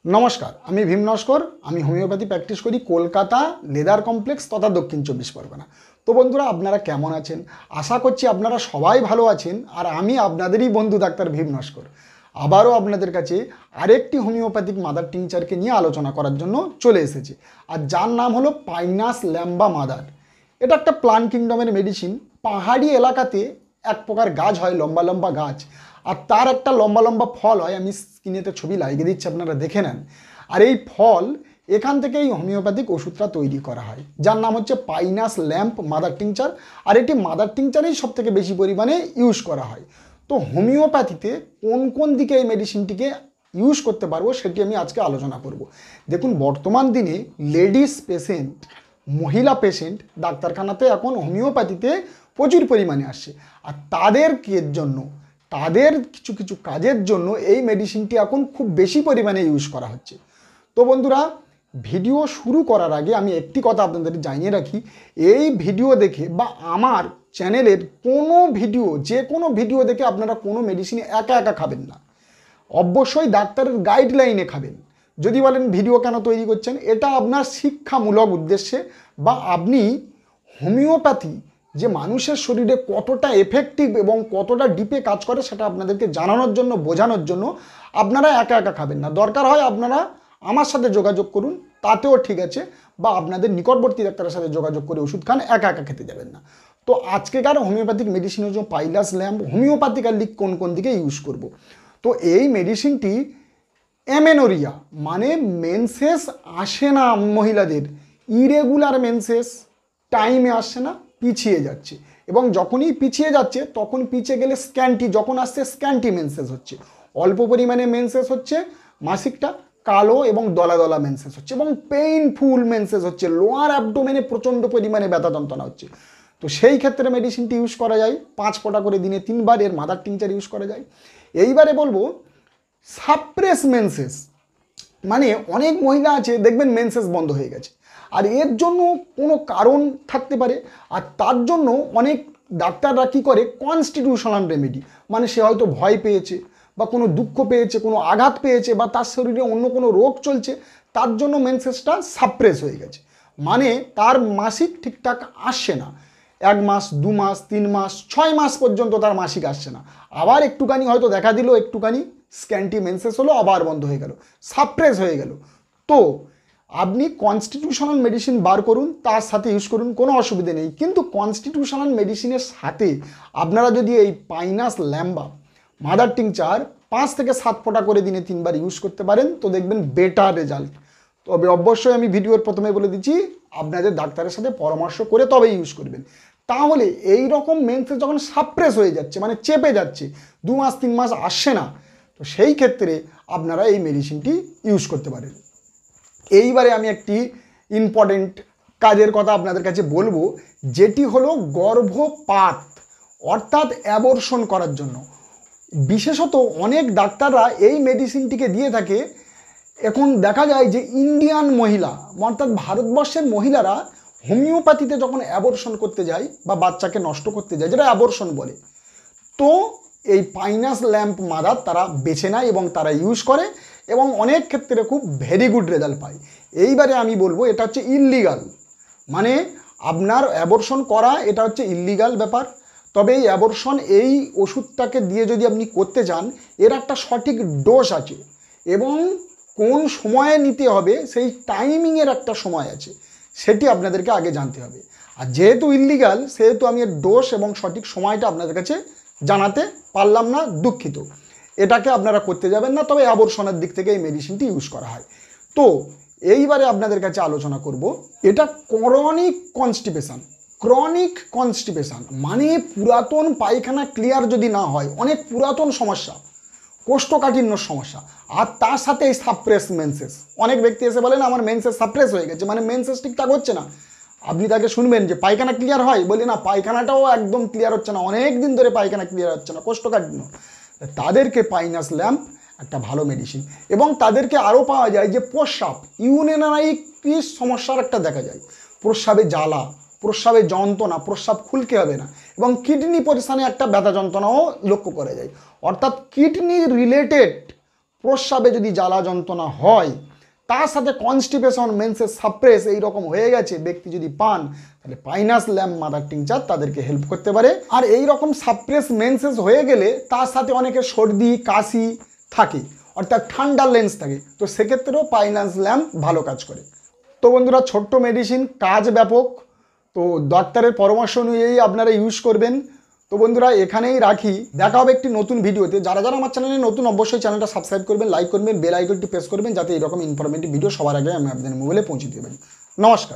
নমস্কার, আমি ভীম নস্কর। আমি হোমিওপ্যাথি প্র্যাকটিস করি কলকাতা লেদার কমপ্লেক্স তথা দক্ষিণ 24 পরগনা। তো বন্ধুরা, আপনারা কেমন আছেন? আশা করছি আপনারা সবাই ভালো আছেন। আর আমি আপনাদেরই বন্ধু ডাক্তার ভীম নস্কর আবারও আপনাদের কাছে আরেকটি হোমিওপ্যাথিক মাদার টিংচারকে নিয়ে আলোচনা করার জন্য চলে এসেছি। আর যার নাম হলো পাইনাস ল্যাম্বা মাদার। এটা একটা প্লান্ট কিংডমের মেডিসিন। পাহাড়ি এলাকাতে এক প্রকার গাছ হয়, লম্বা লম্বা গাছ, আর তার একটা লম্বা লম্বা ফল হয়। আমি স্ক্রিনেতে ছবি লাগিয়ে দিচ্ছি, আপনারা দেখে নেন। আর এই ফল, এখান থেকেই হোমিওপ্যাথিক ওষুধটা তৈরি করা হয়, যার নাম হচ্ছে পাইনাস ল্যাম্প মাদার টিংচার। আর এটি মাদার টিংচারেই সব থেকে বেশি পরিমাণে ইউজ করা হয়। তো হোমিওপ্যাথিতে কোন কোন দিকে এই মেডিসিনটিকে ইউজ করতে পারবো সেটি আমি আজকে আলোচনা করব। দেখুন, বর্তমান দিনে লেডিস পেশেন্ট, মহিলা পেশেন্ট ডাক্তারখানাতে এখন হোমিওপ্যাথিতে প্রচুর পরিমাণে আসছে। আর তাদের কিছু কিছু কাজের জন্য এই মেডিসিনটি এখন খুব বেশি পরিমাণে ইউজ করা হচ্ছে। তো বন্ধুরা, ভিডিও শুরু করার আগে আমি একটি কথা আপনাদের জানিয়ে রাখি, এই ভিডিও দেখে বা আমার চ্যানেলের যে কোনো ভিডিও দেখে আপনারা কোনো মেডিসিন একা একা খাবেন না। অবশ্যই ডাক্তারের গাইডলাইনে খাবেন। যদি বলেন ভিডিও কেন তৈরি করছেন, এটা আপনার শিক্ষামূলক উদ্দেশ্যে, বা আপনি হোমিওপ্যাথি যে মানুষের শরীরে কতটা এফেক্টিভ এবং কতটা ডিপে কাজ করে সেটা আপনাদেরকে জানানোর জন্য, বোঝানোর জন্য আপনারা একা একা খাবেন না। দরকার হয় আপনারা আমার সাথে যোগাযোগ করুন, তাতেও ঠিক আছে, বা আপনাদের নিকটবর্তী ডাক্তারের সাথে যোগাযোগ করে ওষুধ খান, একা একা খেতে যাবেন না। তো আজকেকার হোমিওপ্যাথিক মেডিসিনের জন্য পাইনাস ল্যাম্প হোমিওপ্যাথিক্যালি কোন কোন দিকে ইউজ করব। তো এই মেডিসিনটি অ্যামেনোরিয়া, মানে মেনসেস আসে না মহিলাদের, ইরেগুলার মেনসেস টাইমে আসছে না, পিছিয়ে যাচ্ছে, এবং যখনই পিছিয়ে যাচ্ছে তখন পিছিয়ে গেলে স্ক্যান্টি, যখন আসছে স্ক্যান্টি মেনসেস হচ্ছে, অল্প পরিমাণে মেনসেস হচ্ছে, মাসিকটা কালো এবং দলা দলা মেনসেস হচ্ছে, এবং পেইনফুল মেনসেস হচ্ছে, লোয়ার অ্যাবডোমেনে প্রচণ্ড পরিমাণে ব্যথা যন্ত্রণা হচ্ছে। তো সেই ক্ষেত্রে মেডিসিনটি ইউজ করা যায় 5 ফোঁটা করে দিনে 3 বার এর মাদার টিংচার ইউজ করা যায়। এইবারে বলবো সাপ্রেস মেনসেস, মানে অনেক মহিলা আছে দেখবেন মেনসেস বন্ধ হয়ে গেছে, আর এর জন্য কোনো কারণ থাকতে পারে। আর তার জন্য অনেক ডাক্তাররা কী করে, কনস্টিটিউশনাল রেমেডি, মানে সে হয়তো ভয় পেয়েছে বা কোনো দুঃখ পেয়েছে, কোনো আঘাত পেয়েছে, বা তার শরীরে অন্য কোনো রোগ চলছে, তার জন্য মেনসেসটা সাপ্রেস হয়ে গেছে, মানে তার মাসিক ঠিকঠাক আসছে না। 1 মাস, 2 মাস, 3 মাস, 6 মাস পর্যন্ত তার মাসিক আসছে না। আবার একটুখানি হয়তো দেখা দিল, একটুখানি স্ক্যান্টি মেনসেস হলো, আবার বন্ধ হয়ে গেল, সাপ্রেস হয়ে গেল। তো আপনি কনস্টিটিউশনাল মেডিসিন বার করুন, তার সাথে ইউজ করুন, কোনো অসুবিধে নেই। কিন্তু কনস্টিটিউশনাল মেডিসিনের সাথে আপনারা যদি এই পাইনাস ল্যাম্বা মাদার টিংচার 5 থেকে 7 ফোঁটা করে দিনে 3 বার ইউজ করতে পারেন, তো দেখবেন বেটার রেজাল্ট। তবে অবশ্যই আমি ভিডিওর প্রথমে বলে দিচ্ছি, আপনাদের ডাক্তারের সাথে পরামর্শ করে তবে ইউজ করবেন। তাহলে এই রকম মেনসেস যখন সাপ্রেস হয়ে যাচ্ছে, মানে চেপে যাচ্ছে, 2 মাস 3 মাস আসছে না, তো সেই ক্ষেত্রে আপনারা এই মেডিসিনটি ইউজ করতে পারেন। এইবারে আমি একটি ইম্পর্টেন্ট কাজের কথা আপনাদের কাছে বলবো, যেটি হলো গর্ভপাত, অর্থাৎ অ্যাবর্শন করার জন্য। বিশেষত অনেক ডাক্তাররা এই মেডিসিনটিকে দিয়ে থাকে। এখন দেখা যায় যে ইন্ডিয়ান মহিলা, অর্থাৎ ভারতবর্ষের মহিলারা হোমিওপ্যাথিতে যখন অ্যাবর্শন করতে যায় বা বাচ্চাকে নষ্ট করতে যায়, যেটা অ্যাবর্শন বলে, তো এই পাইনাস ল্যাম্প মাদার তারা বেছে নেয় এবং তারা ইউজ করে, এবং অনেক ক্ষেত্রে খুব ভেরি গুড রেজাল্ট পায়। এইবারে আমি বলবো এটা হচ্ছে ইললিগাল, মানে আপনার অ্যাবর্শন করা এটা হচ্ছে ইললিগাল ব্যাপার। তবে এই অ্যাবর্শন এই ওষুধটাকে দিয়ে যদি আপনি করতে চান, এর একটা সঠিক ডোজ আছে, এবং কোন সময়ে নিতে হবে সেই টাইমিংয়ের একটা সময় আছে, সেটি আপনাদেরকে আগে জানতে হবে। আর যেহেতু ইললিগাল, সেহেতু আমি এর ডোজ এবং সঠিক সময়টা আপনাদের কাছে জানাতে পারলাম না, দুঃখিত। এটাকে আপনারা করতে যাবেন না, তবে অ্যাবর্শনের দিক থেকে এই মেডিসিনটি ইউজ করা হয়। তো এইবারে আপনাদের কাছে আলোচনা করব, এটা ক্রনিক কনস্টিপেশন, মানে পুরাতন পায়খানা ক্লিয়ার যদি না হয়, অনেক পুরাতন সমস্যা, কোষ্ঠকাঠিন্য সমস্যা, আর তার সাথে এই সাপ্রেস মেনসেস। অনেক ব্যক্তি এসে বলেন আমার মেনসেস সাপ্রেস হয়ে গেছে, মানে মেনসেস ঠিকঠাক হচ্ছে না। আপনি তাকে শুনবেন যে পায়খানা ক্লিয়ার হয়, বলি না, পায়খানাটাও একদম ক্লিয়ার হচ্ছে না, অনেক দিন ধরে পায়খানা ক্লিয়ার হচ্ছে না, কোষ্ঠকাঠিন্য। তাদেরকে পাইনাস ল্যাম্প একটা ভালো মেডিসিন। এবং তাদেরকে আরও পাওয়া যায় যে প্রস্রাব, ইউরিনারি সমস্যার একটা দেখা যায়, প্রস্রাবে জ্বালা, প্রস্রাবে যন্ত্রণা, প্রস্রাব খুলকে হবে না, এবং কিডনি পরিস্থানে একটা ব্যথা যন্ত্রণাও লক্ষ্য করা যায়। অর্থাৎ কিডনি রিলেটেড প্রস্রাবে যদি জ্বালা যন্ত্রণা হয়, তার সাথে কনস্টিপেশন, মেন্সেস সাপ্রেস এইরকম হয়ে গেছে ব্যক্তি যদি পান, তাহলে পাইনাস ল্যাম্প মাদার টিংচার তাদেরকে হেল্প করতে পারে। আর এই রকম সাপ্রেস মেন্সেস হয়ে গেলে তার সাথে অনেকের সর্দি কাশি থাকে, অর্থাৎ ঠান্ডার লেন্স থাকে, তো সেক্ষেত্রেও পাইনাস ল্যাম্প ভালো কাজ করে। তো বন্ধুরা, ছোট্ট মেডিসিন, কাজ ব্যাপক, তো ডাক্তারের পরামর্শ অনুযায়ী আপনারা ইউজ করবেন। তো বন্ধুরা, এখানেই রাখি, দেখা হবে একটি নতুন ভিডিওতে। যারা যারা আমার চ্যানেলে নতুন, অবশ্যই চ্যানেলটা সাবস্ক্রাইব করবেন, লাইক করবেন, বেল আইকনটি প্রেস করবেন, যাতে এরকম ইনফরমেটিভ ভিডিও সবার আগে আমি আপনাদের মোবাইলে পৌঁছে দিতে পারি। নমস্কার।